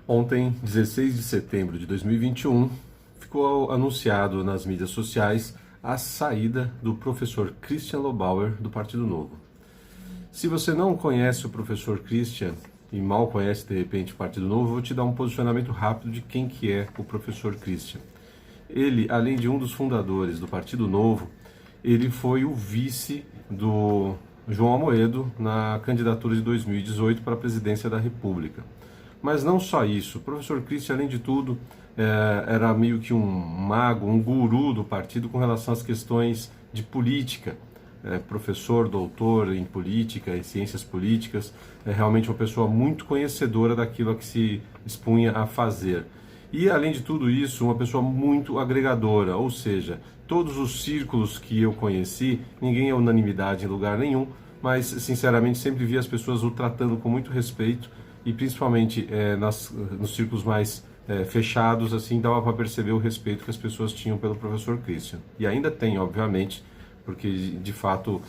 Ontem, 16 de setembro de 2021, ficou anunciado nas mídias sociais a saída do professor Christian Lobauer do Partido Novo. Se você não conhece o professor Christian e mal conhece de repente o Partido Novo, eu vou te dar um posicionamento rápido de quem que é o professor Christian. Ele, além de um dos fundadores do Partido Novo, ele foi o vice do João Amoedo na candidatura de 2018 para a presidência da República. Mas não só isso, o professor Christian, além de tudo, era meio que um mago, um guru do partido com relação às questões de política. Professor, doutor em política, em ciências políticas, é realmente uma pessoa muito conhecedora daquilo a que se expunha a fazer. E, além de tudo isso, uma pessoa muito agregadora, ou seja, todos os círculos que eu conheci, ninguém é unanimidade em lugar nenhum, mas, sinceramente, sempre vi as pessoas o tratando com muito respeito e, principalmente, nos círculos mais fechados, assim, dava para perceber o respeito que as pessoas tinham pelo professor Christian. E ainda tem, obviamente, porque, de fato,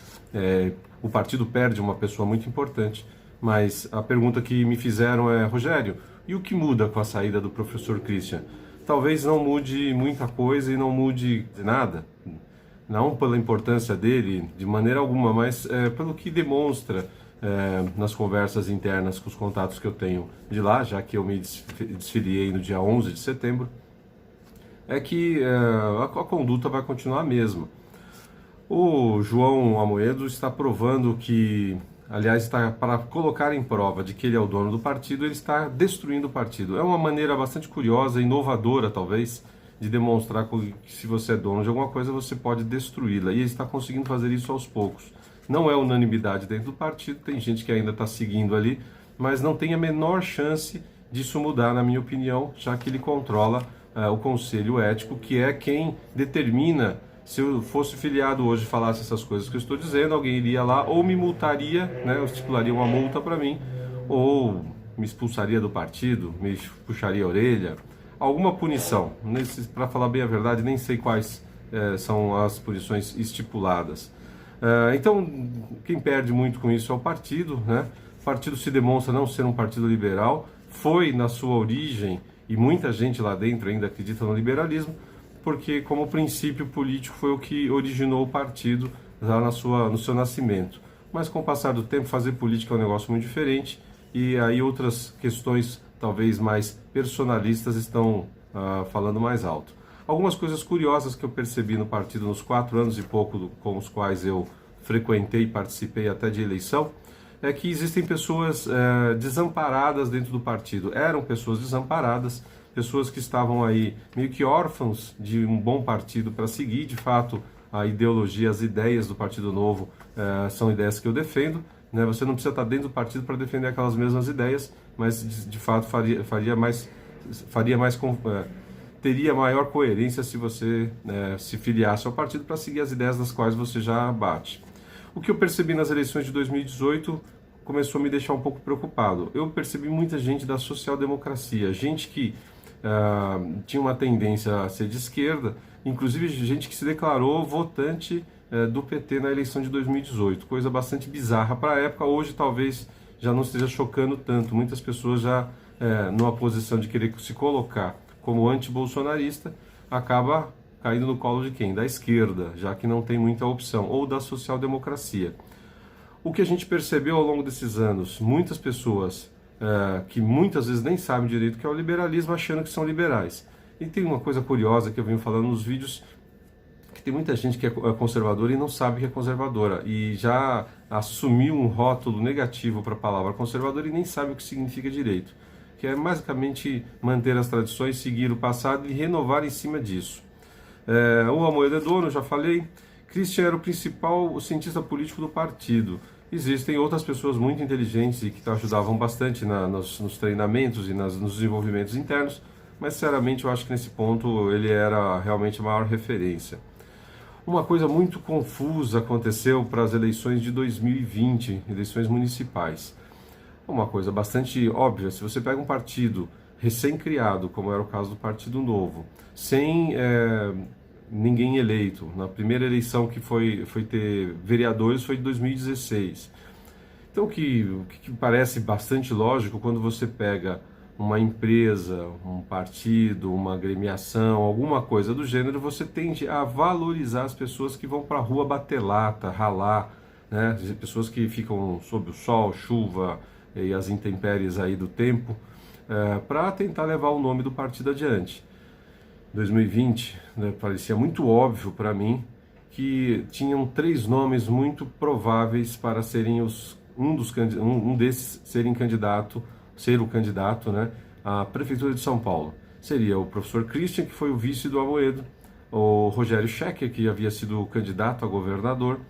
o partido perde uma pessoa muito importante, mas a pergunta que me fizeram é: Rogério, e o que muda com a saída do professor Christian? Talvez não mude muita coisa e não mude nada, não pela importância dele, de maneira alguma, mas pelo que demonstra nas conversas internas com os contatos que eu tenho de lá, já que eu me desfiliei no dia 11 de setembro, é que a conduta vai continuar a mesma. O João Amoedo está provando que, aliás, está para colocar em prova de que ele é o dono do partido, ele está destruindo o partido. É uma maneira bastante curiosa, inovadora talvez, de demonstrar que se você é dono de alguma coisa, você pode destruí-la. E ele está conseguindo fazer isso aos poucos. Não é unanimidade dentro do partido, tem gente que ainda está seguindo ali, mas não tem a menor chance disso mudar, na minha opinião, já que ele controla o Conselho Ético, que é quem determina. Se eu fosse filiado hoje e falasse essas coisas que eu estou dizendo, alguém iria lá ou me multaria, né, estipularia uma multa para mim, ou me expulsaria do partido, me puxaria a orelha, alguma punição. Para falar bem a verdade, nem sei quais são as punições estipuladas. Então, quem perde muito com isso é o partido, né? O partido se demonstra não ser um partido liberal, foi na sua origem, e muita gente lá dentro ainda acredita no liberalismo, porque como princípio político foi o que originou o partido lá no seu nascimento. Mas com o passar do tempo, fazer política é um negócio muito diferente, e aí outras questões talvez mais personalistas estão falando mais alto. Algumas coisas curiosas que eu percebi no partido nos 4 anos e pouco com os quais eu frequentei e participei até de eleição, é que existem pessoas desamparadas dentro do partido. Eram pessoas desamparadas, pessoas que estavam aí meio que órfãos de um bom partido para seguir. De fato, a ideologia, as ideias do Partido Novo são ideias que eu defendo, né? Você não precisa estar dentro do partido para defender aquelas mesmas ideias, mas de fato teria maior coerência se você se filiasse ao partido para seguir as ideias das quais você já bate. O que eu percebi nas eleições de 2018 começou a me deixar um pouco preocupado. Eu percebi muita gente da social-democracia, gente que tinha uma tendência a ser de esquerda, inclusive gente que se declarou votante do PT na eleição de 2018, coisa bastante bizarra para a época. Hoje talvez já não esteja chocando tanto, muitas pessoas já numa posição de querer se colocar como anti-bolsonarista, acaba caindo no colo de quem? Da esquerda, já que não tem muita opção, ou da social-democracia. O que a gente percebeu ao longo desses anos, muitas pessoas que muitas vezes nem sabem direito o que é o liberalismo, achando que são liberais. E tem uma coisa curiosa que eu venho falando nos vídeos, que tem muita gente que é conservadora e não sabe que é conservadora, e já assumiu um rótulo negativo para a palavra conservadora e nem sabe o que significa direito, que é basicamente manter as tradições, seguir o passado e renovar em cima disso. O Amoedo é dono, já falei. Christian era o principal cientista político do partido. Existem outras pessoas muito inteligentes e que ajudavam bastante nos treinamentos e nos desenvolvimentos internos, mas sinceramente eu acho que nesse ponto ele era realmente a maior referência. Uma coisa muito confusa aconteceu para as eleições de 2020, eleições municipais. Uma coisa bastante óbvia: se você pega um partido recém-criado, como era o caso do Partido Novo, sem ninguém eleito, na primeira eleição que foi ter vereadores foi de 2016. Então o que parece bastante lógico, quando você pega uma empresa, um partido, uma agremiação, alguma coisa do gênero, você tende a valorizar as pessoas que vão para a rua bater lata, ralar, né? Pessoas que ficam sob o sol, chuva e as intempéries aí do tempo, para tentar levar o nome do partido adiante. 2020, né, parecia muito óbvio para mim que tinham 3 nomes muito prováveis para serem um desses serem ser o candidato, né, à Prefeitura de São Paulo. Seria o professor Christian, que foi o vice do Amoedo, o Rogério Schecker, que havia sido candidato a governador,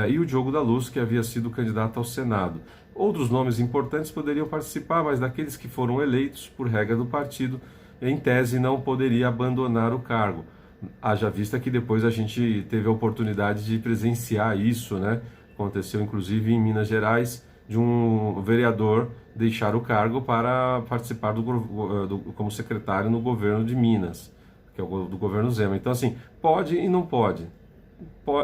e o Diogo da Luz, que havia sido candidato ao Senado. Outros nomes importantes poderiam participar, mas daqueles que foram eleitos por regra do partido, em tese não poderia abandonar o cargo. Haja vista que depois a gente teve a oportunidade de presenciar isso, né? Aconteceu inclusive em Minas Gerais, de um vereador deixar o cargo para participar como secretário no governo de Minas, que é o do governo Zema. Então, assim, pode e não pode.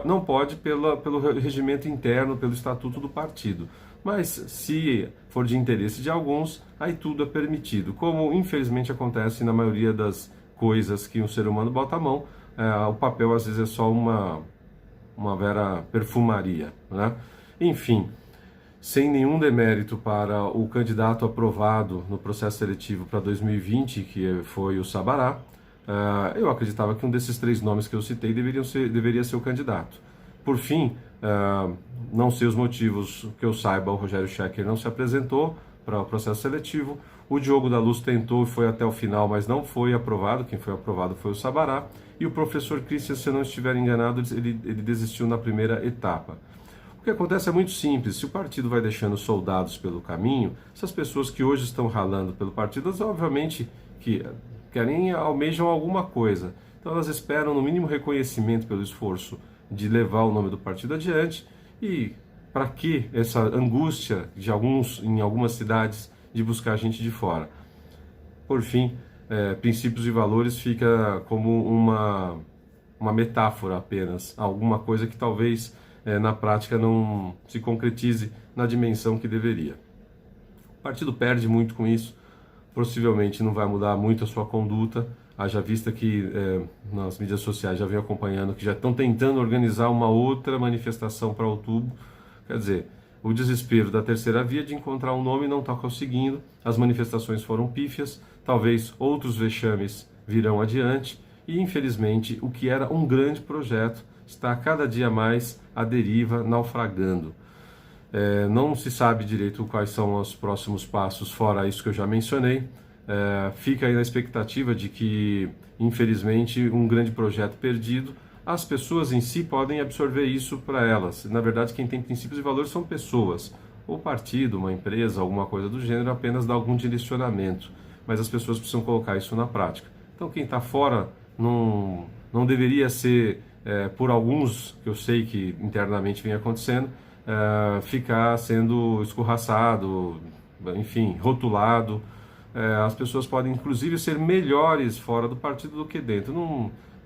Não pode pelo regimento interno, pelo estatuto do partido. Mas se for de interesse de alguns, aí tudo é permitido. Como infelizmente acontece na maioria das coisas que um ser humano bota a mão, o papel às vezes é só uma vera perfumaria, né? Enfim, sem nenhum demérito para o candidato aprovado no processo seletivo para 2020, que foi o Sabará, eu acreditava que um desses 3 nomes que eu citei deveria ser o candidato. Por fim, não sei os motivos que eu saiba, o Rogério Schecker não se apresentou para o processo seletivo. O Diogo da Luz tentou e foi até o final, mas não foi aprovado. Quem foi aprovado foi o Sabará. E o professor Christian, se eu não estiver enganado, ele desistiu na primeira etapa. O que acontece é muito simples. Se o partido vai deixando soldados pelo caminho, essas pessoas que hoje estão ralando pelo partido, elas obviamente que almejam alguma coisa. Então elas esperam no mínimo reconhecimento pelo esforço de levar o nome do partido adiante. E para que essa angústia em algumas cidades de buscar gente de fora? Por fim, princípios e valores fica como uma metáfora apenas, alguma coisa que talvez na prática não se concretize na dimensão que deveria. O partido perde muito com isso, possivelmente não vai mudar muito a sua conduta, haja vista que nas mídias sociais já vem acompanhando que já estão tentando organizar uma outra manifestação para outubro. Quer dizer, o desespero da terceira via de encontrar um nome não está conseguindo, as manifestações foram pífias, talvez outros vexames virão adiante e, infelizmente, o que era um grande projeto está cada dia mais à deriva, naufragando. Não se sabe direito quais são os próximos passos, fora isso que eu já mencionei. Fica aí na expectativa de que, infelizmente, um grande projeto perdido, as pessoas em si podem absorver isso para elas. Na verdade, quem tem princípios e valores são pessoas. O partido, uma empresa, alguma coisa do gênero, apenas dá algum direcionamento. Mas as pessoas precisam colocar isso na prática. Então, quem está fora não deveria ser, por alguns, que eu sei que internamente vem acontecendo, ficar sendo escorraçado, enfim, rotulado. As pessoas podem, inclusive, ser melhores fora do partido do que dentro.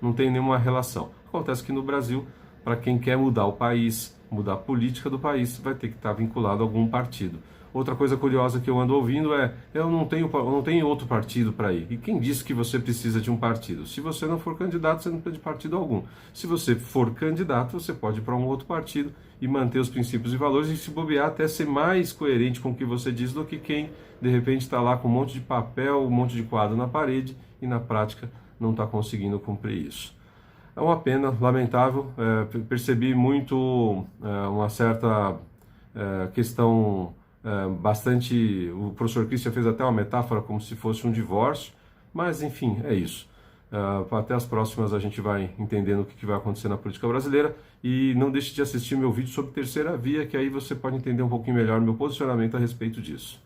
Não tem nenhuma relação. Acontece que no Brasil, para quem quer mudar o país, mudar a política do país, vai ter que estar vinculado a algum partido. Outra coisa curiosa que eu ando ouvindo eu não tenho outro partido para ir. E quem disse que você precisa de um partido? Se você não for candidato, você não precisa de partido algum. Se você for candidato, você pode ir para um outro partido e manter os princípios e valores e se bobear até ser mais coerente com o que você diz do que quem, de repente, está lá com um monte de papel, um monte de quadro na parede e, na prática, não está conseguindo cumprir isso. É uma pena, lamentável. Percebi muito uma certa questão bastante... O professor Christian fez até uma metáfora como se fosse um divórcio, mas enfim, é isso. Até as próximas a gente vai entendendo o que vai acontecer na política brasileira e não deixe de assistir meu vídeo sobre terceira via, que aí você pode entender um pouquinho melhor meu posicionamento a respeito disso.